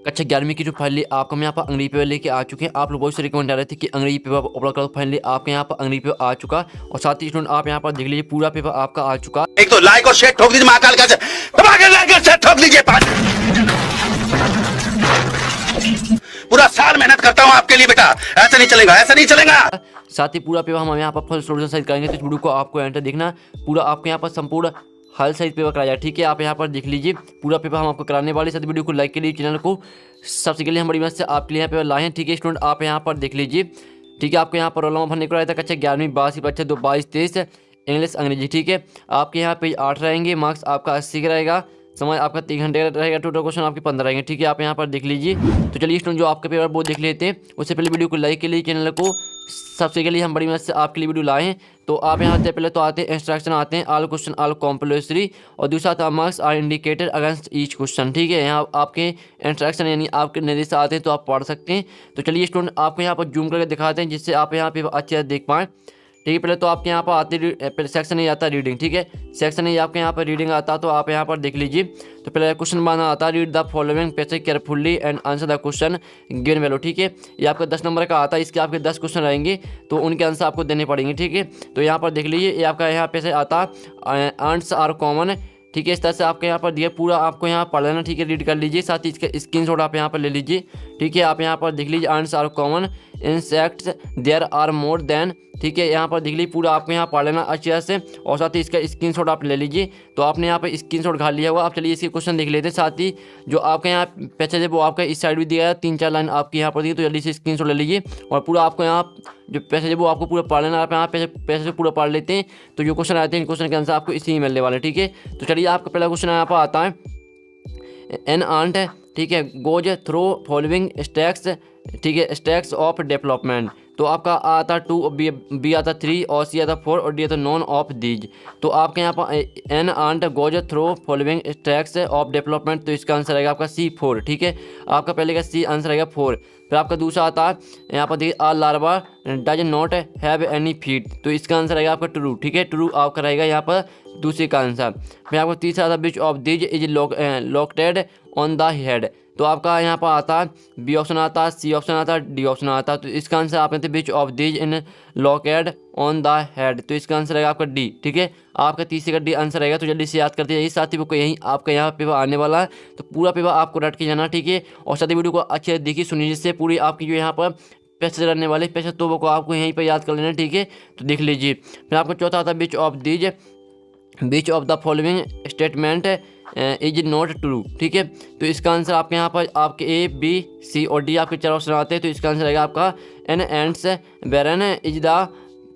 अच्छा 11वीं की जो फाइनली आपको हम यहाँ पर अंग्रेजी पेपर लेके आ चुके हैं। आप लोग बहुत से रिकमेंड आ रहे थे कि अंग्रेजी पेपर अपलोड करो, फाइनली आपके यहाँ पर अंग्रेजी पेपर आ चुका। और साथ ही स्टूडेंट आप यहाँ पर देख लीजिए पूरा पेपर आपका आ चुका। एक तो लाइक और शेयर ठोक दीजिए, महाकाल का दबा के लाइक और शेयर ठोक दीजिए। पूरा साल मेहनत करता हूँ आपके लिए बेटा, ऐसा नहीं चलेगा, ऐसा नहीं चलेगा। साथ ही पूरा पेपर हम यहाँ पर फुल सोल्यूशन साइज करेंगे, तो इस वीडियो को आपको एंटर देखना। पूरा आपके यहाँ पर संपूर्ण हर साइज पेपर कराया जाए, ठीक है। आप यहाँ पर देख लीजिए पूरा पेपर हम आपको कराने वाले। साथ वीडियो को लाइक के लिए चैनल को सबसे के लिए हमारी मदद से आपके लिए यहाँ पेपर लाए हैं, ठीक है। स्टूडेंट आप यहाँ पर देख लीजिए, ठीक है। आपको यहाँ पर रोल नंबर भरने को आया था कक्षा 11वीं 22 बच्चे 2 22 23 इंग्लिश अंग्रेजी, ठीक है। आपके यहाँ पेज 8 रहेंगे, मार्क्स आपका 80 का रहेगा, समय आपका 3 घंटे का रहेगा, टोटल क्वेश्चन आपके 15 रहेंगे, ठीक है। आप यहाँ पर देख लीजिए। तो चलिए स्टूडेंट जो आपका पेपर वो देख लेते हैं। उससे पहले वीडियो को लाइक के लिए चैनल को सबसे के लिए हम बड़ी मदद से आपके लिए वीडियो लाए हैं। तो आप यहाँ से पहले तो आते हैं इंस्ट्रक्शन आते हैं, ऑल क्वेश्चन ऑल कॉम्पल्सरी, और दूसरा था marks are indicated against each question, ठीक है। यहाँ आपके इंस्ट्रक्शन यानी आपके निर्देश आते हैं तो आप पढ़ सकते हैं। तो चलिए स्टूडेंट आपको यहाँ पर जूम करके दिखाते हैं जिससे आप यहाँ पे अच्छे से देख पाएँ, ठीक है। पहले तो आपके यहाँ पर आते सेक्शन नहीं आता रीडिंग, ठीक है। सेक्शन नहीं आपके यहाँ पर रीडिंग आता, तो आप यहाँ पर देख लीजिए। तो पहले क्वेश्चन बनाना आता है, read the following passage carefully and answer the question given value, ठीक है। ये आपका 10 नंबर का आता है, इसके आपके 10 क्वेश्चन रहेंगे तो उनके आंसर आपको देने पड़ेंगे, ठीक है। तो यहाँ पर देख लीजिए, ये आपका यहाँ पैसे आता है आंसर आर कॉमन, ठीक है। इस तरह से आपके यहाँ पर दिया पूरा आपको यहाँ पढ़ लेना, ठीक है। रीड कर लीजिए, साथ ही इसका स्क्रीनशॉट आप यहाँ पर ले लीजिए, ठीक है। आप यहाँ पर देख लीजिए answer are common insects there are more than, ठीक है। यहाँ पर देख लीजिए पूरा आपको यहाँ पढ़ लेना अच्छे से, और साथ ही इसका स्क्रीनशॉट आप ले लीजिए। तो आपने यहाँ पर स्क्रीनशॉट घाल लिया हुआ। आप चलिए इसके क्वेश्चन देख लेते हैं। साथ ही जो आपके यहाँ पैसेज है वो आपका इस साइड भी दिया है, 3-4 लाइन आपकी यहाँ पर दी, तो जल्दी से स्क्रीनशॉट ले लीजिए। और पूरा आपको यहाँ जो पैसेज है वो आपको पूरा पढ़ लेना। आप यहाँ पैसेज पूरा पढ़ लेते हैं तो जो क्वेश्चन आते हैं क्वेश्चन के आंसर आपको इसी में मिलने वाले, ठीक है। तो चलिए आपका पहला क्वेश्चन यहाँ पर आता है, एन आंट, ठीक है, गोज थ्रू फॉलोइंग स्टैक्स, ठीक है, स्टैक्स ऑफ डेवलपमेंट। तो आपका आता 2, बी आता 3 और सी आता 4 और डी आता नॉन ऑफ दीज। तो आपके यहाँ पर an ant goes through following stages of development, तो इसका आंसर रहेगा आपका C 4, ठीक है। आपका पहले का C आंसर रहेगा 4। फिर आपका दूसरा आता है यहाँ पर देखिए, a larva does not have any feet, तो इसका आंसर रहेगा आपका ट्रू, ठीक है। ट्रू आपका रहेगा यहाँ पर दूसरे का आंसर। फिर आपका तीसरा आता which of these is located on the head, तो आपका यहाँ पर आता है बी ऑप्शन आता है, सी ऑप्शन आता है, डी ऑप्शन आता है। तो इसका आंसर आप लेते विच of these in located on the head, तो इसका आंसर रहेगा आपका डी, ठीक है। आपका तीसरे का डी आंसर रहेगा। तो जल्दी से याद करते हैं, साथ ही वो यहीं आपका यहाँ पेपर आने वाला है, तो पूरा पेपर आपको रट के जाना, ठीक है। और साथ ही वीडियो को अच्छे से देखिए सुनिए, जिससे पूरी आपकी जो यहाँ पर पैसेज रहने वाले पैसेज तो वो आपको यहीं पर याद कर लेना, ठीक है। तो देख लीजिए। फिर आपका चौथा आता है विच of the following statement is not true, ठीक है। तो इसका आंसर आपके यहाँ पर आपके ए बी सी और डी आपके 4 ऑप्शन आते हैं, तो इसका आंसर रहेगा आपका an ant's baron is the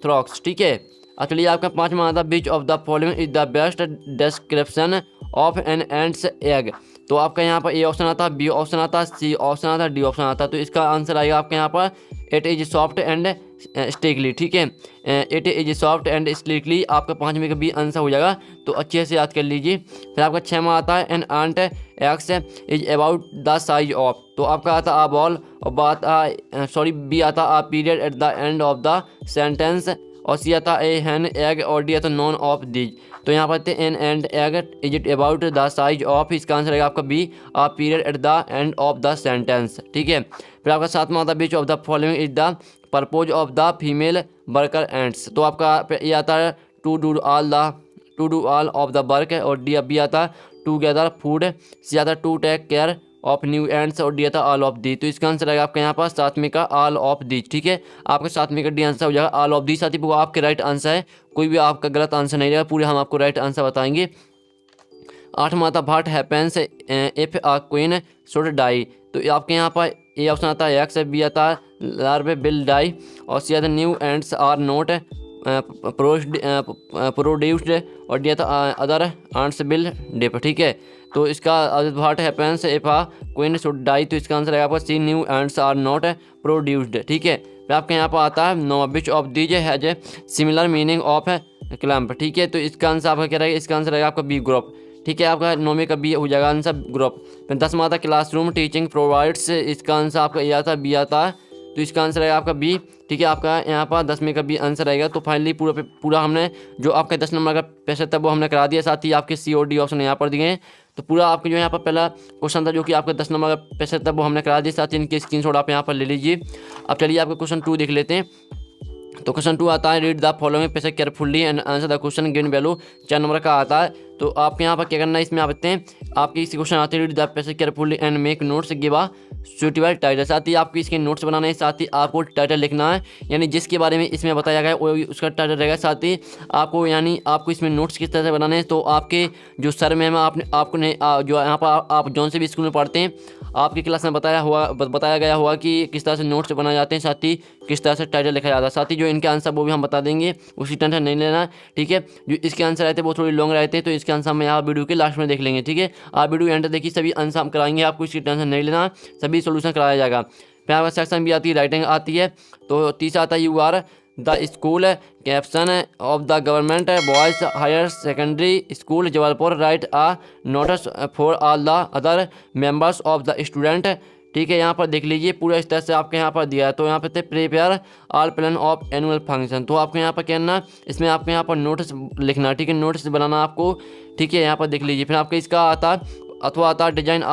thorax, ठीक है। चलिए आपका 5वां आता which of the following is the best description of an ant's egg, तो आपका यहाँ पर ए ऑप्शन आता है, बी ऑप्शन आता है, सी ऑप्शन आता है, डी ऑप्शन आता है। तो इसका आंसर आएगा आपके यहाँ पर इट इज सॉफ्ट एंड स्टिकली, ठीक है। इट इज सॉफ्ट एंड स्टिकली आपका 5वें का भी आंसर हो जाएगा, तो अच्छे से याद कर लीजिए। फिर आपका 6वां आता है an ant egg is about the size of, तो आपका आता आ बॉल और बी आता a period at the end of the sentence, और सी आता ए हैन एग और डी आता नॉन ऑफ दीज। तो यहाँ पर an ant egg is it about the size of, इसका आंसर रहेगा आपका B a period at the end of the sentence, ठीक है। फिर आपका 7वां आता which of the following is the purpose of the female worker ants, तो आपका ये आता है to do all of the work, और डी बी आता टूगेदर फूड, सी आता to take care of new ants और डी आता ऑल ऑफ दी। तो इसका आंसर रहेगा आपका यहाँ पर 7वें का ऑल ऑफ दीज, ठीक है। आपका 7वें का डी आंसर हो जाएगा ऑल ऑफ दीज। साथ ही वो आपके राइट आंसर है, कोई भी आपका गलत आंसर नहीं रहेगा, पूरे हम आपको राइट आंसर बताएंगे। 8वां आता what happens if a queen should die, तो आपके यहाँ पर ए ऑप्शन आता है एक्स, बी आता है लार्वे विल डाई, और सी आता new ants are not produced, और डी आता अदर आंट्स विल डिप, ठीक है। तो इसका what happens if a queen should die, तो इसका आंसर है आपका C new ants are not produced, ठीक है। फिर आपके यहाँ पर आता है no which of these has similar meaning of clamp, ठीक है। तो इसका आंसर आपका क्या रहेगा, इसका आंसर रहेगा आपका बी ग्रुप, ठीक है। आपका 9वें का बी हो जाएगा आंसर ग्रुप। फिर 10वां आता क्लासरूम टीचिंग प्रोवाइड्स, इसका आंसर आपका ए आता बी आता है, तो इसका आंसर रहेगा आपका बी, ठीक है। आपका यहाँ पर 10वें का बी आंसर रहेगा। तो फाइनली पूरा हमने जो आपका 10 नंबर का पैसा था वो हमने करा दिया, साथ ही आपके सी और डी ऑप्शन यहाँ पर दिए हैं। तो पूरा आपको जो यहाँ पर पहला क्वेश्चन था जो कि आपका 10 नंबर का पेशर था वो हमने करा दिया, साथ ही इनके स्क्रीनशॉट आप यहाँ पर ले लीजिए। अब चलिए आपका क्वेश्चन 2 देख लेते हैं। तो क्वेश्चन 2 आता है, read the following pressure carefully and answer the question given value, 4 number का आता है। तो आपके यहाँ पर क्या करना है, इसमें आते हैं आपके इस क्वेश्चन आते हैं, read the pressure carefully and make notes give a suitable title. साथ ही आपको इसके नोट्स बनाने हैं, साथ ही आपको टाइटल लिखना है, यानी जिसके बारे में इसमें बताया गया है वो उसका टाइटल रहेगा। साथ ही आपको यानी आपको इसमें नोट्स किस तरह से बनाने हैं, तो आपके जो सर मैम आपको जो यहाँ पर आप जौन से भी स्कूल में पढ़ते हैं आपकी क्लास में बताया गया होगा कि किस तरह से नोट्स बनाए जाते हैं, साथ ही किस तरह से टाइटल लिखा जाता है। साथ ही जो इनके आंसर वो भी हम बता देंगे, उसी टेंशन नहीं लेना, ठीक है। जो इसके आंसर रहते हैं वो थोड़ी लॉन्ग रहते हैं, तो इसके आंसर हम यहाँ वीडियो के लास्ट में देख लेंगे, ठीक है। आप वीडियो एंड देखिए, सभी आंसर हम कराएंगे, आपको इसकी टेंशन नहीं लेना, सभी सोल्यूशन कराया जाएगा। फिर आपका सेक्शन भी आती है, राइटिंग आती है। तो तीसरा आता है, you are the school captain of the government boys higher secondary school Jabalpur, write a notice for all the other members of the student, ठीक है। यहाँ पर देख लीजिए पूरा इस तरह से आपके यहाँ पर दिया है। तो यहाँ पे थे prepare all plan of annual function, तो आपको यहाँ पर क्या करना, इसमें आपको यहाँ पर नोटिस लिखना, ठीक है, नोटिस बनाना आपको, ठीक है। यहाँ पर देख लीजिए। फिर आपका इसका आता अथवा आता design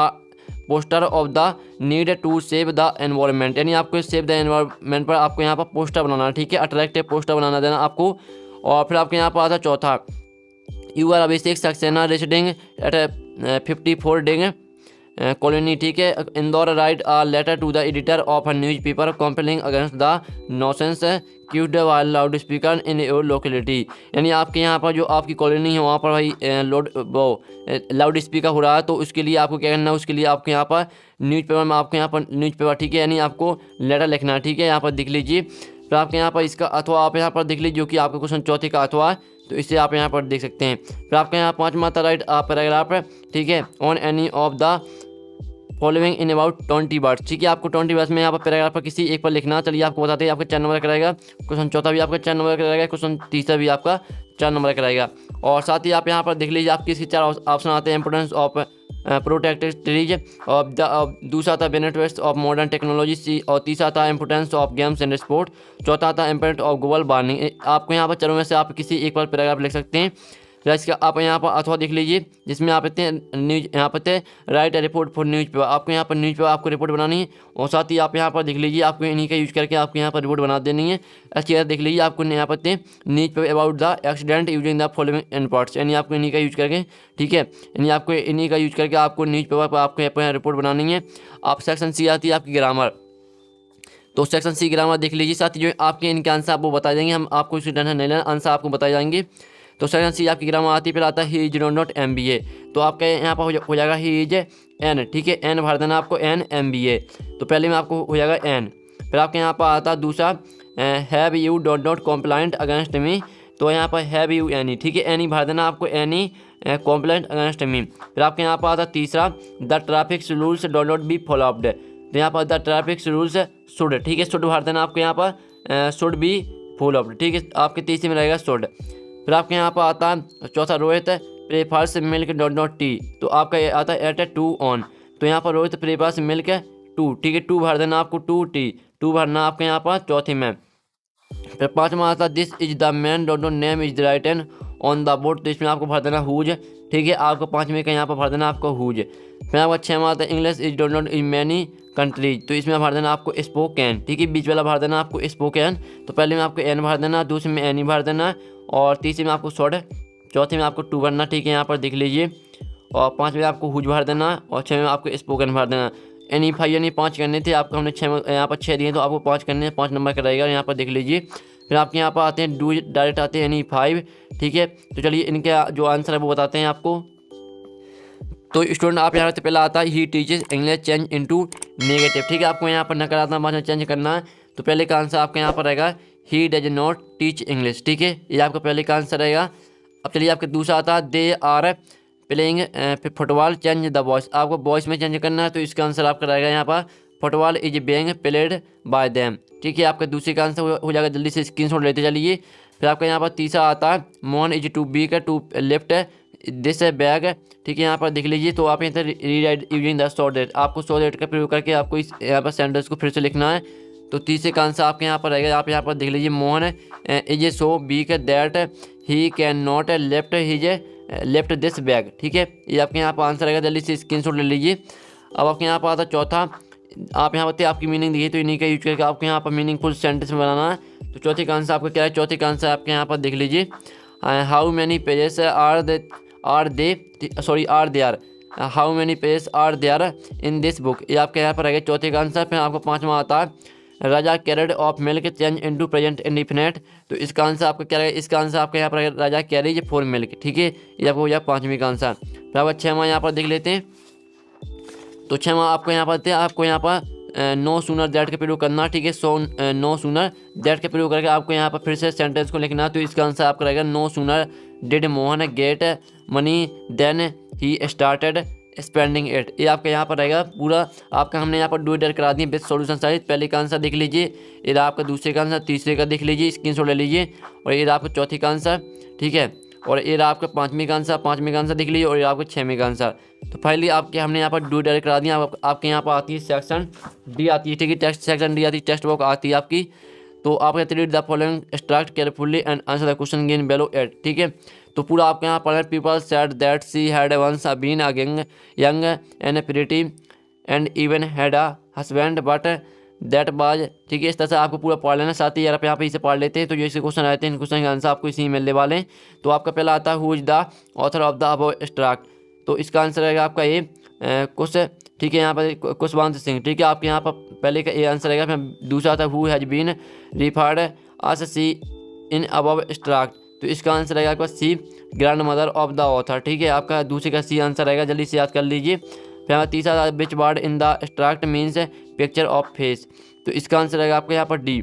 poster of the need to save the environment, यानी आपको सेव द एनवायरनमेंट पर आपको यहाँ पर पोस्टर बनाना, ठीक है, अट्रैक्टिव पोस्टर बनाना देना आपको। और फिर आपके यहाँ पर आता चौथा, you are Abhishek Saxena residing at 54 डिंग कॉलोनी, ठीक है, Indore, write a letter to the editor of a news paper complaining against the nuisance caused while loud speaker in your locality, यानी आपके यहाँ पर जो आपकी कॉलोनी है वहाँ पर भाई लाउड स्पीकर हो रहा है, तो उसके लिए आपको क्या करना है, उसके लिए आपको यहाँ पर न्यूज़पेपर में आपको यहाँ पर न्यूज़पेपर, ठीक है, यानी आपको लेटर लिखना है, ठीक है। यहाँ पर देख लीजिए। फिर आपके यहाँ पर इसका अथवा आप यहाँ पर देख लीजिए, जो कि आपका क्वेश्चन चौथे का अथवा है, तो इसे आप यहाँ पर देख सकते हैं। फिर आपके यहाँ 5वां था, राइट पैराग्राफ, ठीक है, on any of the following in about 20 words, ठीक है। आपको 20 वर्ड्स में यहाँ पर पैराग्राफ पर किसी एक पर लिखना। चलिए आपको बताते हैं, आपका 4 नंबर का रहेगा क्वेश्चन चौथा भी आपका 4 नंबर का रहेगा, क्वेश्चन तीसरा भी आपका 4 नंबर का रहेगा। और साथ ही आप यहाँ पर देख लीजिए, आपके इसके 4 ऑप्शन आते हैं, importance of protected trees, of the दूसरा था बेनिफिट्स ऑफ मॉडर्न टेक्नोलॉजी, और तीसरा था importance of games and sport, चौथा था इम्पैक्ट ऑफ ग्लोबल वार्मिंग। आपको यहाँ पर चारों में से आप किसी एक पर पैराग्राफ लिख सकते हैं। फिर इसका आप यहाँ पर अथवा देख लीजिए, जिसमें आप इतने न्यूज यहाँ पर थे, right report for news paper, आपको यहाँ पर न्यूज़ पेपर आपको रिपोर्ट बनानी है। और साथ ही आप यहाँ पर देख लीजिए, आपको इन्हीं का यूज करके आपको यहाँ पर रिपोर्ट बना देनी है। अच्छी तरह देख लीजिए, आपको यहाँ पर थे news paper about the accident using the following inputs, यानी आपको इन्हीं का यूज करके, ठीक है, यानी आपको इन्हीं का यूज करके आपको न्यूज़ पेपर पर आपको यहाँ रिपोर्ट बनानी है। आप सेक्शन सी आती है आपकी ग्रामर, तो सेक्शन सी ग्रामर देख लीजिए। साथ ही जो आपके इनके आंसर आपको बताए जाएंगे, हम आपको इसकी टेंशन नहीं लेना, आंसर आपको बताए जाएंगे। तो सेक्शन सी आपकी ग्रामर आती है। फिर आता है ही इज नॉट MBA, तो आपका यहाँ पर हो जाएगा ही इज एन, ठीक है, एन भर देना आपको, एन MBA, तो पहले में आपको हो जाएगा एन। फिर आपके यहाँ पर आता है दूसरा, have U dot compliant against me, तो यहाँ पर हैव यू एनी, ठीक है, एनी भर देना आपको, एनी कॉम्प्लाइंट अगेंस्ट मी। फिर आपके यहाँ पर आता है तीसरा, the traffic rules dot be followed, तो यहाँ पर द ट्रैफिक रूल्स शुड, ठीक है, शुड भर देना आपको यहाँ पर, शुड बी फॉलोअप्ड, ठीक है, आपके तीसरे में रहेगा शुड। फिर आपके यहाँ पर आता है चौथा, Rohit prefers milk dot T, तो आपका ये आता है एट 2 ऑन, तो यहाँ पर रोहित प्रेफर्स मिल्क 2, ठीक है, 2 भर देना आपको, 2 टी, 2 भरना आपके यहाँ पर चौथे में। फिर 5वां आता है this is the man dot name is written on the board, तो इसमें आपको भर देना हुज, ठीक है, आपको 5वें का यहाँ पर भर देना आपको हुज। फिर आपका 6वां आता है English is dot in many countries, तो इसमें भर देना आपको स्पोकन, ठीक है, बीच वाला भर देना आपको स्पोकन, तो पहले में आपको एन भर देना, दूसरे में एन ही भर देना, और तीसरे में आपको शॉर्ट, चौथे में आपको 2 भरना, ठीक है, यहाँ पर देख लीजिए, और 5 में आपको हुज भर देना, और 6 में आपको स्पोकन भर देना। यानी 5 यानी 5 करने थे आपको, हमने 6 यहाँ पर 6 दिए, तो आपको 5 करने हैं, 5 नंबर का रहेगा, यहाँ पर देख लीजिए। फिर आपके यहाँ पर आते हैं डू डायरेक्ट आते हैं, यानी 5, ठीक है। तो चलिए इनके जो आंसर है वो बताते हैं आपको। तो स्टूडेंट आप यहाँ से पहला आता है he teaches English change into negative, ठीक है, आपको यहाँ पर नकारात्मक भाषा चेंज करना है। तो पहले का आंसर आपका यहाँ पर रहेगा he does not teach English, ठीक है, ये आपका पहले का आंसर रहेगा। अब चलिए आपका दूसरा आता है they are playing football change the voice, आपको वॉइस में चेंज करना है, तो इसका आंसर आपका रहेगा यहाँ पर football is being played by them, ठीक है, आपका दूसरे का आंसर हो जाएगा, जल्दी से स्क्रीनशॉट लेते चलिए। फिर आपका यहाँ पर तीसरा आता है Mohan is too weak to lift this bag, ठीक है, यहाँ पर देख लीजिए। तो आप यहाँ पर rewrite using the short date, आपको शॉर्ट डेट का प्रयोग करके आपको इस यहाँ पर सेंटेंस को फिर से लिखना है। तो तीसरे का आंसर आपके यहाँ पर रहेगा, आप यहाँ पर देख लीजिए Mohan is so weak that he can not lift his left this bag. ठीक है, ये आपके यहाँ पर आंसर आएगा, जल्दी से स्क्रीनशॉट ले लीजिए। अब आपके यहाँ पर आता चौथा, आप यहाँ पर आपकी मीनिंग दिए तो इन्हीं का यूज करके आपको यहाँ पर मीनिंगफुल सेंटेंस में बनाना है। तो चौथे का आंसर आपका क्या है? चौथे का आंसर आपके यहाँ पर देख लीजिए, how many pages are they are how many pages are there in this book. ये आपके यहाँ पर रहेगा चौथे का आंसर। फिर आपको पाँचवा आता है, Raja carried of milk change into present indefinite. तो इसका आंसर आपका क्या रहेगा? इसका आंसर आपके यहाँ पर रहेगा, राजा कैरिज फॉर मिल्क। ठीक है, ये आपको हो जाएगा पाँचवीं का आंसर। फिर आपका छठवां यहाँ पर देख लेते हैं। तो छठवां आपको यहाँ पर आपको यहाँ पर नो सूनर दैट का प्रयोग करना। ठीक है, नो सूनर दैट का प्रयोग करके आपको यहाँ पर फिर से सेंटेंस को लिखना। तो इसका आंसर आपका रहेगा, no sooner did Mohan get money than he started spending it. ये आपका यहाँ पर रहेगा पूरा आपका, हमने यहाँ पर डू डेट करा दिए विद सॉल्यूशन साइज। पहले का आंसर देख लीजिए, ये आपका दूसरे का आंसर, तीसरे का देख लीजिए, स्क्रीनशॉट ले लीजिए, और ये आपका चौथी का आंसर। ठीक है, और ये आपका पाँचवीं का आंसर, पाँचवीं का आंसर देख लीजिए, और ये आपका छठवीं का आंसर। तो फाइनली आपके हमने यहाँ पर डू डेट करा दिया। आपके यहाँ पर आती है सेक्शन डी आती है। ठीक है, टेक्स्ट सेक्शन डी आती है, टेक्स्ट बुक आती है आपकी। तो आप कहते read the following extract carefully and answer the question given below it. ठीक है, तो पूरा आपके यहाँ पर people said that she had once been a young and pretty and even had a husband but that was. ठीक है, इस तरह से आपको पूरा पढ़ लेना। साथ ही यार आप यहाँ पे इसे पढ़ लेते हैं तो जो इसके क्वेश्चन रहते हैं, इन क्वेश्चन के आंसर आपको इसी में मिलने वाले हैं। तो आपका पहला आता है, who is the author of the above extract. तो इसका आंसर रहेगा आपका ए कुछ। ठीक है, यहाँ पर कुशवंत सिंह। ठीक है, आपके यहाँ पर पहले का ए आंसर रहेगा। फिर दूसरा आता है, who has been referred as C in above extract. तो इसका आंसर रहेगा आपका C, grandmother of the author. ठीक है, आपका दूसरे का सी आंसर रहेगा, जल्दी से याद कर लीजिए। फिर हमारा तीसरा, which word in the extract means picture of face. तो इसका आंसर रहेगा आपका यहाँ पर डी।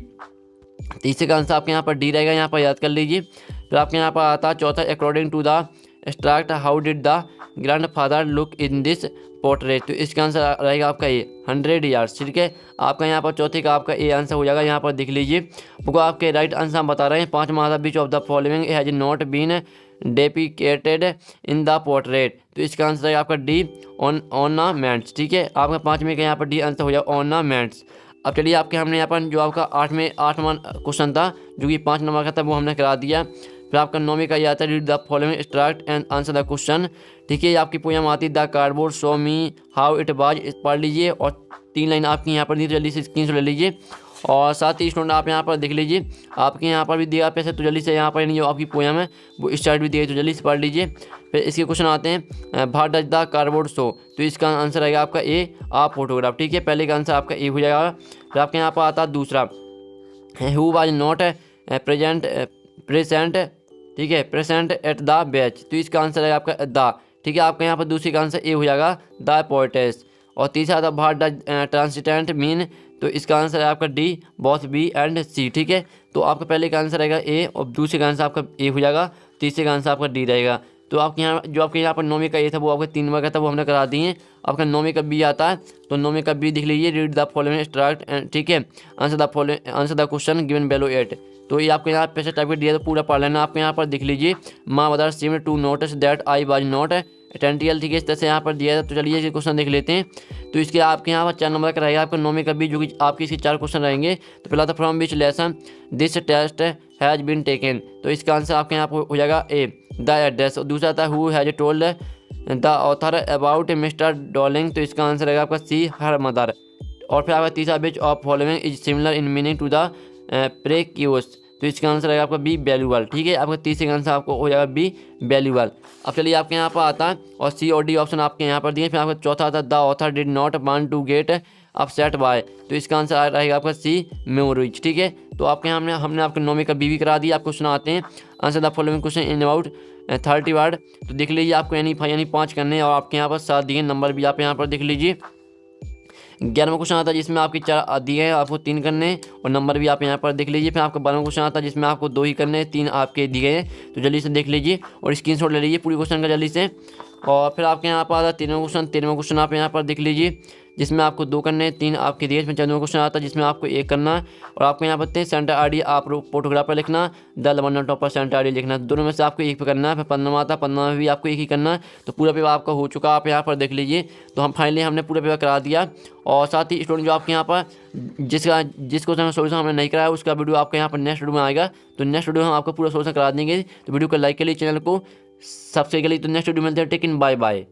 तीसरे का आंसर आपके यहाँ पर डी रहेगा, यहाँ पर याद कर लीजिए। फिर आपके यहाँ पर आता है चौथा, according to the extract how did the grandfather look in this portrait. तो इसका आंसर रहेगा आपका ए, 100 ईयर्स। ठीक है, आपका यहाँ पर चौथे का आपका ए आंसर हो जाएगा। यहाँ पर देख लीजिए, वो आपके राइट आंसर हम बता रहे हैं। पाँचवा आता, which of the following has not been depicted in the portrait. तो इसका आंसर है आपका डी, ऑर्नामेंट्स। ठीक है, आपका पाँचवें का यहाँ पर डी आंसर हो जाएगा, ऑर्नामेंट्स। अब चलिए आपके हमने यहाँ पर जो आपका आठवां क्वेश्चन था जो कि 5 नंबर का था, वो हमने करा दिया। फिर आपका 9वीं का ये आता है, read the following extract and answer the question. ठीक है, ये आपकी पोएम आती है, the cardboard show me how it was. पढ़ लीजिए, और 3 लाइन आपकी यहाँ पर दी, तो जल्दी से स्क्रीनशॉट ले लीजिए। और साथ ही स्टूडेंट आप यहाँ पर देख लीजिए, आपके यहाँ पर भी दिया पैसे, तो जल्दी से यहाँ पर जो आपकी पोएम है वो इस साइड भी दिए, तो जल्दी से पढ़ लीजिए। फिर इसके क्वेश्चन आते हैं, भाट डज द कार्डबोर्ड शो। तो इसका आंसर आएगा आपका ए, आ फोटोग्राफ। ठीक है, पहले का आंसर आपका ए हो जाएगा। फिर आपके यहाँ पर आता है दूसरा, हु वाज नॉट प्रेजेंट। ठीक है, प्रेजेंट एट द बैच। तो इसका आंसर है आपका द। ठीक है, आपका यहाँ पर दूसरे का आंसर ए हो जाएगा, द पोएटेस। और तीसरा था, भाट द ट्रांसिटेंट मीन। तो इसका आंसर है आपका डी, बोथ बी एंड सी। ठीक है, तो आपका पहले का आंसर रहेगा ए, और दूसरे का आंसर आपका ए हो जाएगा, तीसरे का आंसर आपका डी रहेगा। तो आपके यहाँ जो आपके यहाँ पर 9वीं का ए था वो आपका 3 नंबर का था, वो हमने करा दिए। आपका 9वीं का बी आता है, तो 9वीं का बी देख लीजिए, रीड द फॉलोइंग एक्सट्रैक्ट। ठीक है, answer the question given below it. तो ये आपके यहाँ पैसे टाइप कर दिया, तो पूरा पढ़ लेना। आपके यहाँ पर देख लीजिए, माँ mother seemed to notice that I was not attentive. ठीक है, इस तरह से यहाँ पर दिया था। तो चलिए ये क्वेश्चन देख लेते हैं। तो इसके आपके यहाँ पर 4 नंबर का रहेगा आपका 9वीं का बी, जो कि आपके इसके 4 क्वेश्चन रहेंगे। तो पहला था, from which lesson this text has been taken. तो इसका आंसर आपके यहाँ पर हो जाएगा ए, द एड्रेस। और दूसरा था, who has told the author about mister Dolling. तो इसका आंसर रहेगा आपका सी, हर मदर। और फिर आपका तीसरा, which of following is similar in meaning to the precious. तो इसका आंसर रहेगा आपका बी, वैल्यूबल। ठीक है, आपका तीसरे का आंसर आपको हो जाएगा बी, वैल्यूबल। अब चलिए आपके यहाँ पर आता है, और सी और डी ऑप्शन आपके यहाँ पर दिए। फिर आपका चौथा आता है, the author did not want to get upset by. तो इसका आंसर रहेगा आपका सी, मेमोरीज। ठीक है, तो आपके यहाँ हमने आपके 9वीं का बी भी करा दिया। आपको सुनाते हैं, answer the following question in about 30 word. तो देख लीजिए, आपको यानी 5 करने हैं, और आपके यहाँ पर 7 दिए, नंबर भी आप यहाँ पर देख लीजिए। 11वां क्वेश्चन आता है, जिसमें आपके 4 दिए हैं, आपको 3 करने हैं, और नंबर भी आप यहाँ पर देख लीजिए। फिर आपका 12वां क्वेश्चन आता है, जिसमें आपको 2 ही करने हैं, 3 आपके दिए हैं। तो जल्दी से देख लीजिए और स्क्रीनशॉट ले लीजिए पूरी क्वेश्चन का जल्दी से। और फिर आपके यहाँ पर आता है 13वां क्वेश्चन आप यहाँ पर देख लीजिए, जिसमें आपको 2 करने हैं, 3 आपके दिए। इसमें 14वां क्वेश्चन आता है, जिसमें आपको 1 करना है। और आपको यहाँ पर सेंटर आईडी आप फोटोग्राफर लिखना, द लवन टॉपर सेंटर आईडी लिखना, दोनों में से आपको एक पे करना है। फिर 15वां आता है, 15वां में भी आपको एक ही करना है। तो पूरा पेपर आपका हो चुका, आप यहाँ पर देख लीजिए। तो हम फाइनली हमने पूरा पेपर करा दिया। और साथ ही स्टूडेंट जो आपके यहाँ पर जिस क्वेश्चन का सोल्यूशन हमने नहीं कराया, उसका वीडियो आपका यहाँ पर नेक्स्ट वीडियो में आएगा। तो नेक्स्ट वीडियो हम आपको पूरा सोल्यूशन करा देंगे। तो वीडियो को लाइक के लिए, चैनल को सब्सक्राइब के लिए। तो नेक्स्ट वीडियो मिलते हैं, टेक इन, बाय बाय।